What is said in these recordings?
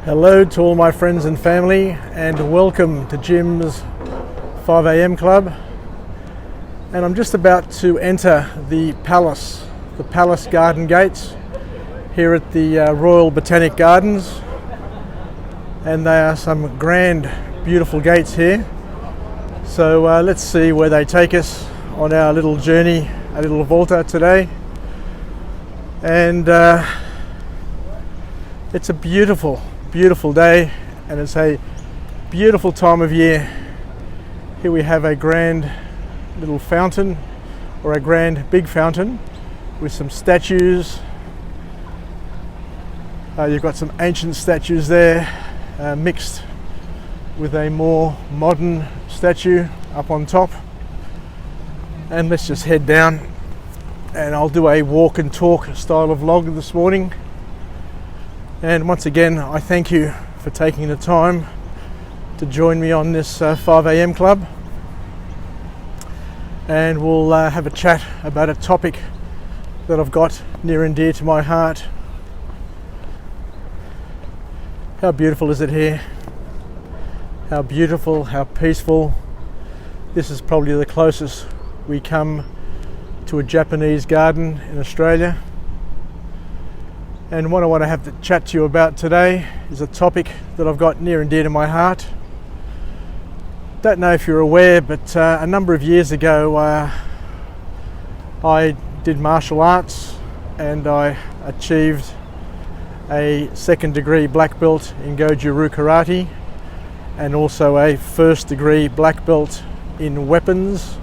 Hello to all my friends and family, and welcome to Jim's 5 a.m. club. And I'm just about to enter the palace garden gates here at the Royal Botanic Gardens, and they are some grand, beautiful gates here. So let's see where they take us on our little journey, a little volta today. And it's a beautiful day, and it's a beautiful time of year. Here we have a grand little fountain, or a grand big fountain with some statues. You've got some ancient statues there mixed with a more modern statue up on top. And let's just head down, and I'll do a walk and talk style of vlog this morning. And once again, I thank you for taking the time to join me on this 5 a.m. club. And we'll have a chat about a topic that I've got near and dear to my heart. How beautiful is it here? How beautiful, how peaceful. This is probably the closest we come to a Japanese garden in Australia. And what I want to have to chat to you about today is a topic that I've got near and dear to my heart. Don't know if you're aware, but a number of years ago I did martial arts, and I achieved a second degree black belt in Goju-Ryu karate, and also a first degree black belt in weapons.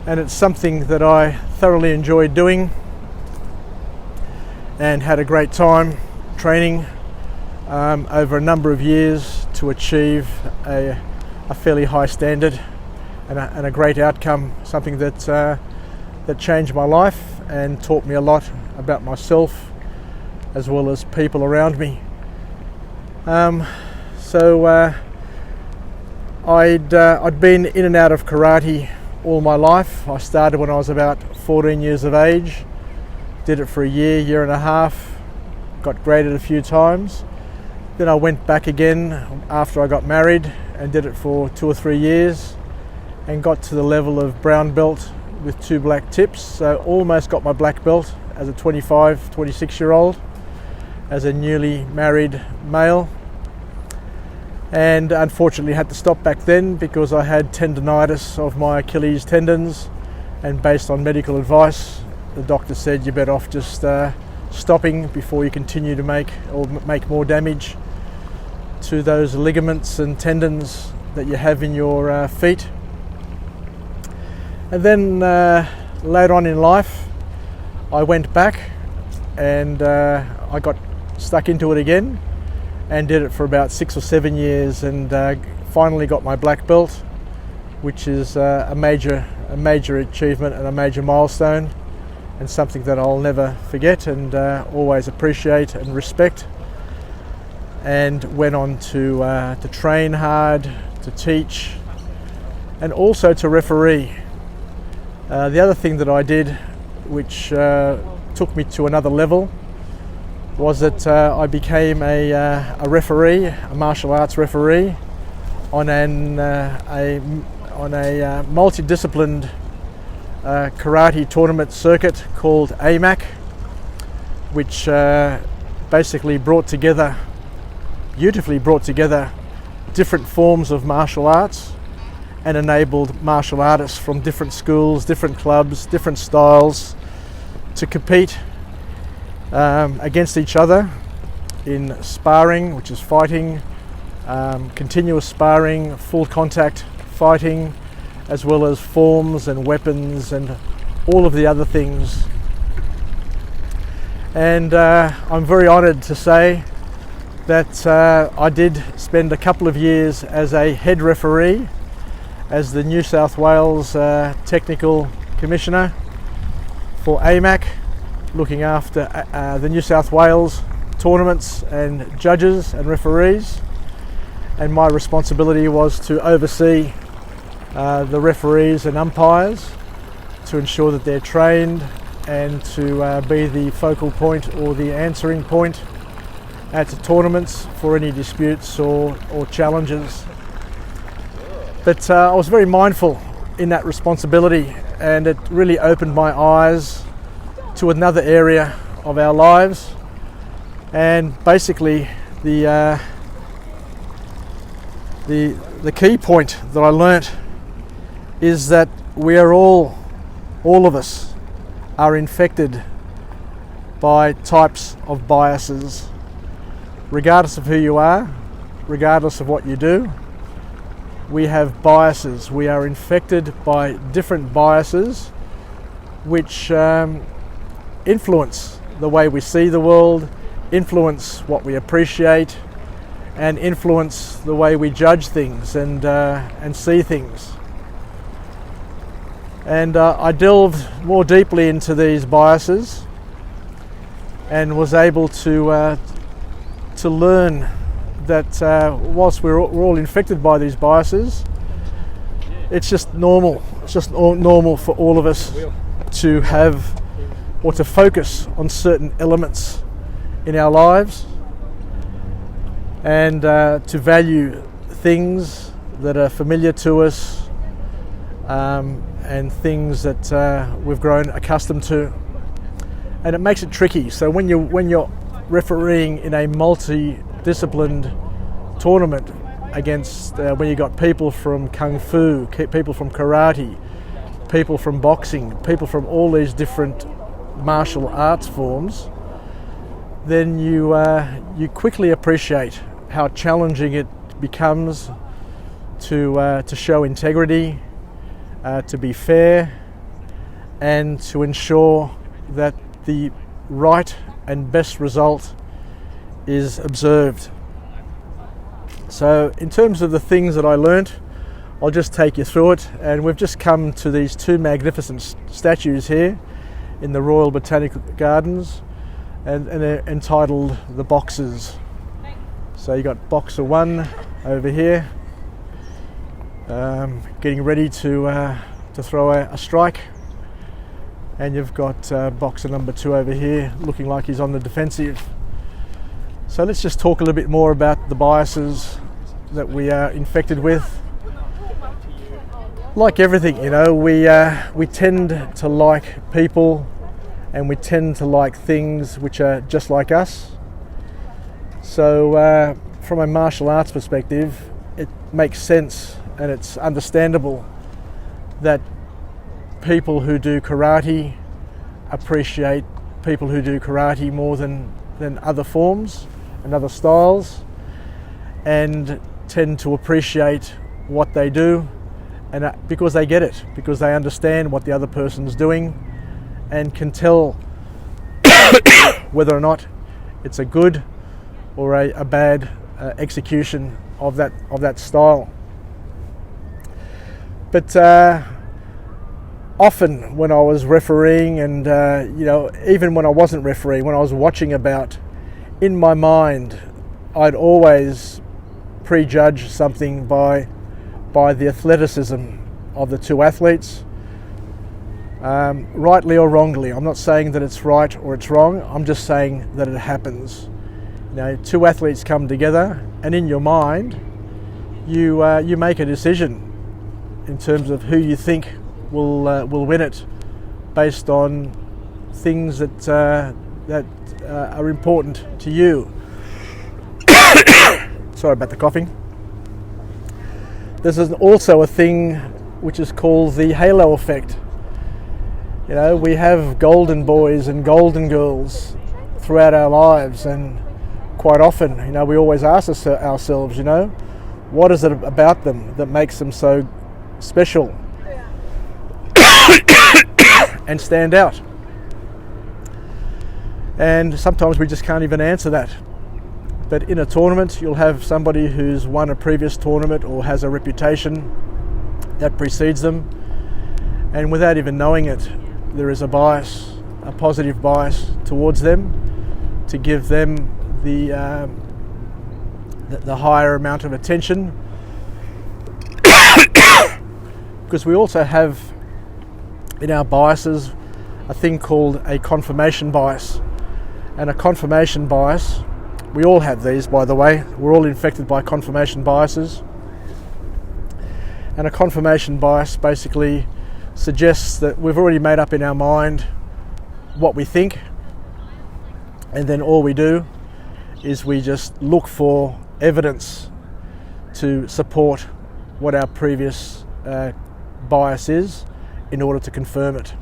And it's something that I thoroughly enjoyed doing, and had a great time training over a number of years to achieve a fairly high standard and a great outcome, something that changed my life and taught me a lot about myself as well as people around me. I'd been in and out of karate all my life. I started when I was about 14 years of age. Did it for a year and a half, got graded a few times. Then I went back again after I got married and did it for 2 or 3 years and got to the level of brown belt with 2 black tips. So almost got my black belt as a 26-year-old, as a newly married male. And unfortunately had to stop back then because I had tendonitis of my Achilles tendons, and based on medical advice, the doctor said you're better off just stopping before you continue to make more damage to those ligaments and tendons that you have in your feet. And then later on in life, I went back and I got stuck into it again and did it for about 6 or 7 years, and finally got my black belt, which is a major achievement and a major milestone, and something that I'll never forget and always appreciate and respect. And went on to train hard, to teach, and also to referee. The other thing that I did, which took me to another level, was that I became a referee, a martial arts referee, on a multidisciplined karate tournament circuit called AMAC, which basically beautifully brought together different forms of martial arts and enabled martial artists from different schools, different clubs, different styles to compete against each other in sparring, which is fighting, continuous sparring, full contact fighting, as well as forms and weapons and all of the other things. And I'm very honoured to say that I did spend a couple of years as a head referee, as the New South Wales Technical Commissioner for AMAC, looking after the New South Wales tournaments and judges and referees. And my responsibility was to oversee the referees and umpires to ensure that they're trained and to be the focal point or the answering point out to tournaments for any disputes or challenges. But I was very mindful in that responsibility, and it really opened my eyes to another area of our lives. And basically the key point that I learnt is that we are all of us are infected by types of biases. Regardless of who you are, regardless of what you do, we have biases. We are infected by different biases which influence the way we see the world, influence what we appreciate, and influence the way we judge things and see things. And I delved more deeply into these biases and was able to learn that whilst we're all infected by these biases, it's just normal. It's just normal for all of us to have or to focus on certain elements in our lives and to value things that are familiar to us and things that we've grown accustomed to. And it makes it tricky. So when you're refereeing in a multi-disciplined tournament against when you got people from kung fu, people from karate, people from boxing, people from all these different martial arts forms, then you quickly appreciate how challenging it becomes to show integrity, to be fair, and to ensure that the right and best result is observed. So in terms of the things that I learnt, I'll just take you through it. And we've just come to these two magnificent statues here in the Royal Botanical Gardens, and they're entitled the Boxers. So you got Boxer 1 over here, getting ready to throw a strike, and you've got Boxer number 2 over here looking like he's on the defensive. So let's just talk a little bit more about the biases that we are infected with. Like everything, we tend to like people, and we tend to like things which are just like us. So from a martial arts perspective, it makes sense and it's understandable that people who do karate appreciate people who do karate more than other forms and other styles, and tend to appreciate what they do, and because they get it, because they understand what the other person's doing and can tell whether or not it's a good or a bad execution of that style. But often when I was refereeing, and even when I wasn't refereeing, when I was watching a bout, in my mind I'd always prejudge something by the athleticism of the two athletes, rightly or wrongly. I'm not saying that it's right or it's wrong, I'm just saying that it happens. Two athletes come together, and in your mind you make a decision in terms of who you think will win it, based on things that are important to you. Sorry about the coughing. There's also a thing which is called the halo effect. We have golden boys and golden girls throughout our lives, and quite often, we always ask ourselves, what is it about them that makes them so special and stand out? And sometimes we just can't even answer that. But in a tournament, you'll have somebody who's won a previous tournament or has a reputation that precedes them, and without even knowing it, there is a bias, a positive bias towards them, to give them the higher amount of attention. Because we also have in our biases a thing called a confirmation bias. And a confirmation bias We all have these, by the way. We're all infected by confirmation biases. And a confirmation bias basically suggests that we've already made up in our mind what we think, and then all we do is we just look for evidence to support what our previous bias is in order to confirm it.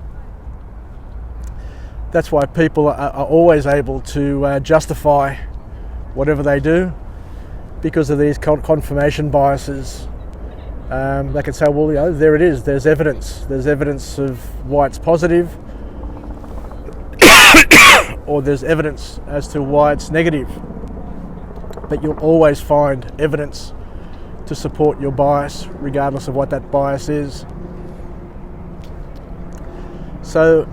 That's why people are always able to justify whatever they do because of these confirmation biases. They can say, well, there it is, there's evidence of why it's positive, or there's evidence as to why it's negative. But you'll always find evidence to support your bias, regardless of what that bias is. So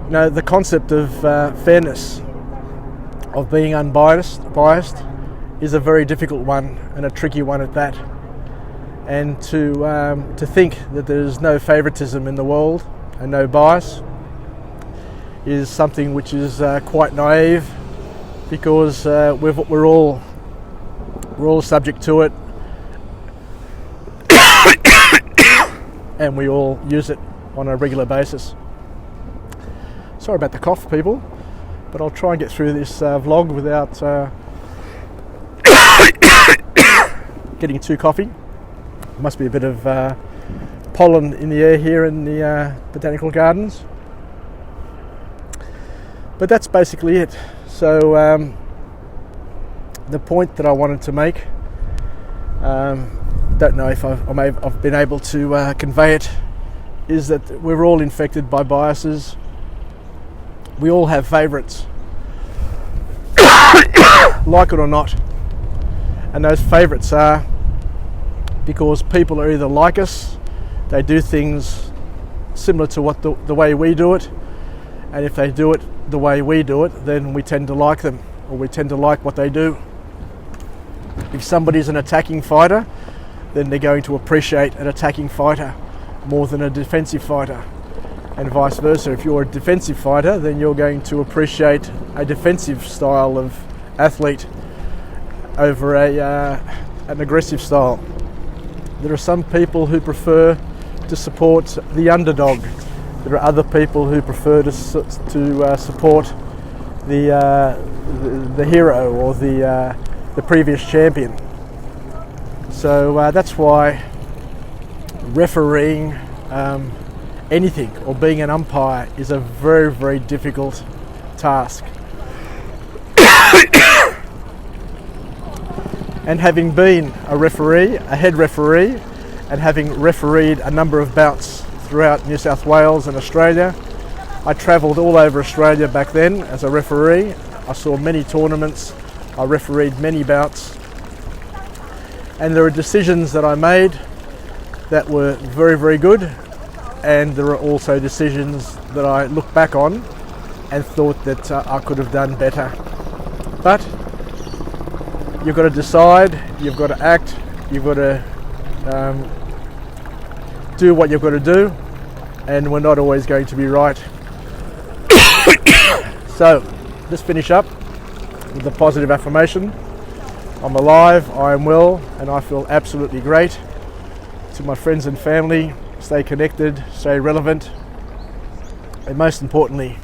the concept of fairness, of being unbiased, is a very difficult one, and a tricky one at that. And to think that there's no favoritism in the world and no bias is something which is quite naive, because we're all subject to it, and we all use it on a regular basis. Sorry about the cough, people, but I'll try and get through this vlog without getting too coffee. Must be a bit of pollen in the air here in the botanical gardens. But that's basically it. So the point that I wanted to make, don't know if I've been able to convey it, is that we're all infected by biases. We all have favourites, like it or not. And those favourites are because people are either like us, they do things similar to what the way we do it, and if they do it the way we do it, then we tend to like them, or we tend to like what they do. If somebody's an attacking fighter, then they're going to appreciate an attacking fighter more than a defensive fighter, and vice versa. If you're a defensive fighter, then you're going to appreciate a defensive style of athlete over an aggressive style. There are some people who prefer to support the underdog. There are other people who prefer to support the hero or the previous champion. So that's why refereeing anything or being an umpire is a very, very difficult task. And having been a referee, a head referee, and having refereed a number of bouts throughout New South Wales and Australia, I travelled all over Australia back then as a referee. I saw many tournaments, I refereed many bouts, and there are decisions that I made that were very, very good, and there are also decisions that I look back on and thought that I could have done better. But you've got to decide, you've got to act, you've got to do what you've got to do, and we're not always going to be right. So, let's finish up with the positive affirmation. I'm alive, I am well, and I feel absolutely great. To my friends and family, stay connected, stay relevant, and most importantly,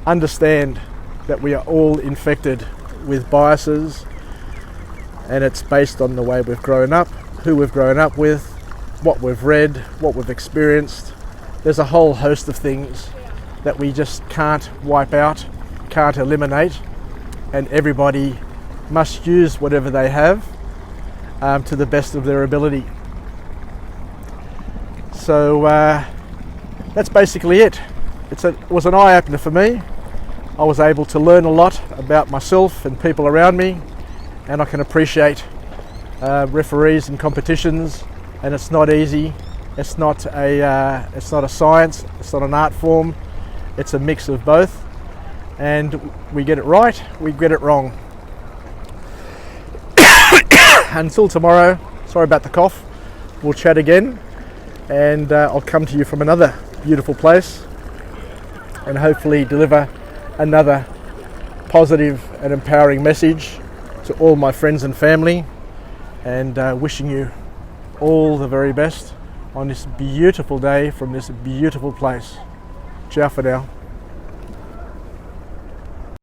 understand that we are all infected with biases, and it's based on the way we've grown up, who we've grown up with, what we've read, what we've experienced. There's a whole host of things that we just can't wipe out, can't eliminate, and everybody must use whatever they have to the best of their ability. So that's basically it. It was an eye-opener for me. I was able to learn a lot about myself and people around me, and I can appreciate referees and competitions. And it's not easy. It's not a science. It's not an art form. It's a mix of both. And we get it right, we get it wrong. Until tomorrow, sorry about the cough. We'll chat again, and I'll come to you from another beautiful place, and hopefully deliver another positive and empowering message to all my friends and family, and wishing you all the very best on this beautiful day from this beautiful place. Ciao for now.